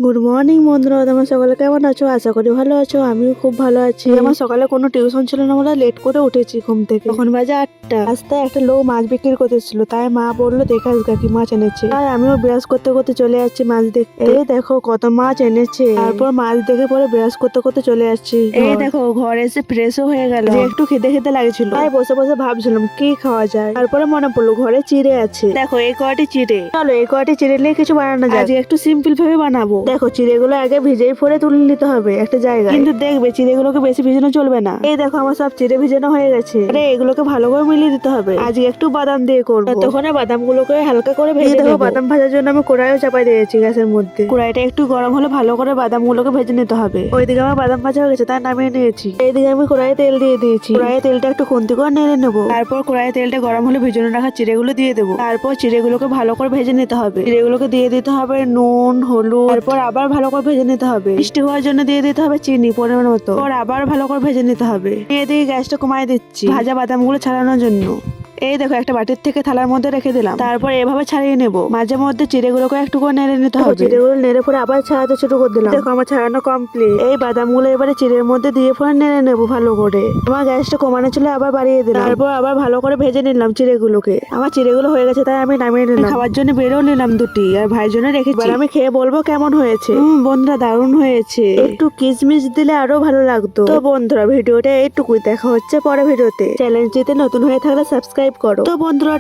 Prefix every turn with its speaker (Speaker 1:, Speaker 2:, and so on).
Speaker 1: Good morning বন্ধুরা, তোমরা সকালে কেমন আছো? আশা করি ভালো আছো। আমিও খুব ভালো আছি। আমার সকালে কোনো টিউশন ছিল না, আমরা লেট করে উঠেছি ঘুম থেকে। তখন বাজে 8টা। রাস্তায় একটা লোক মাছ বিক্রি করতেছিল, তাই মা বললো দেখে আসগা কি মাছ এনেছে। তাই আমিও ব্রাশ করতে করতে চলে যাচ্ছি মাছ দেখতে। এই দেখো কত মাছ এনেছে। তারপর মাছ দেখে পরে ব্রাশ করতে করতে চলে যাচ্ছি। এই দেখো ঘরে এসে ফ্রেশও হয়ে গেল। একটু খেতে খেতে লাগছিল, তাই বসে বসে ভাবছিলাম কি খাওয়া যায়। তারপরে মনে পড়লো ঘরে চিড়ে আছে। দেখো এই কয়টি চিড়ে, চলো এই কয়টি চিড়ে নিয়ে কিছু বানানো যায়। আজকে একটু সিম্পল ভাবে বানাবো। দেখো চিড়েগুলো আগে ভিজেই পরে তুলে নিতে হবে একটা জায়গায়, কিন্তু দেখবে চিড়েগুলোকে বেশি ভিজানো চলবে না। এই দেখো আমার সব চিড়ে ভিজানো হয়ে গেছে। আরে এগুলোকে ভালো করে মিলিয়ে দিতে হবে। আজকে একটু বাদাম দিয়ে করবো। তখন বাদাম গুলোকে হালকা করে ভেজে দেবো। বাদাম ভাজার জন্য আমি কড়াইও চাপাই দিয়েছি গ্যাসের মধ্যে। কড়াইটা একটু গরম হলে ভালো করে বাদাম গুলোকে ভেজে নিতে হবে। ওইদিকে আমার বাদাম ভাজা হয়ে গেছে, তাই নামিয়ে নিয়েছি। এইদিকে আমি কড়াইয়ে তেল দিয়ে দিয়েছি। কড়াইয়ে তেলটা একটু খুন্তি করে নেড়ে নেবো। তারপর কড়াইয়ে তেলটা গরম হলে ভিজানো রাখা চিড়েগুলো দিয়ে দেবো। তারপর চিড়েগুলোকে ভালো করে ভেজে নিতে হবে। চিড়েগুলোকে দিয়ে দিতে হবে নুন, হলুদ। তারপর আবার ভালো করে ভেজে নিতে হবে। মিষ্টি হওয়ার জন্য দিয়ে দিতে হবে চিনি পরিমাণ মতো। আর আবার ভালো করে ভেজে নিতে হবে। এদিকে গ্যাসটা কমাই দিচ্ছি ভাজা বাদামগুলো ছাড়ানোর জন্য। এই দেখো একটা বাটির থেকে থালার মধ্যে রেখে দিলাম। তারপর এভাবে ছাড়িয়ে নেব। মাঝে মধ্যে চিড়েগুলোকে একটু করে নেড়ে নিতে হবে। চিড়েগুলো নেড়ে পরে আবার ছাড়াতে শুরু করে দিলাম। দেখো আমার ছাড়ানো কমপ্লিট। এই বাদামগুলো এবারে চিড়ের মধ্যে দিয়ে পরে নেড়ে নেবো ভালো করে। আমার গ্যাসটা কমানো ছিল, আবার বাড়িয়ে দিলাম। তারপর আবার ভালো করে ভেজে নিলাম চিড়েগুলোকে। আমার চিড়েগুলো হয়ে গেছে, তাই আমি নামিয়ে নিলাম। খাওয়ার জন্য বেরো নিলাম দুটি, আর ভাইয়ের জন্য রেখেছি। এবার আমি খেয়ে বলবো কেমন হয়েছে। বন্ধুরা দারুণ হয়েছে। একটু কিশমিশ দিলে আরো ভালো লাগতো। তো বন্ধুরা ভিডিওটা এইটুকুই, দেখা হচ্ছে পরে ভিডিওতে। চ্যানেলটিতে নতুন হয়ে থাকলে সাবস্ক্রাইব করো। তো বন্ধুরা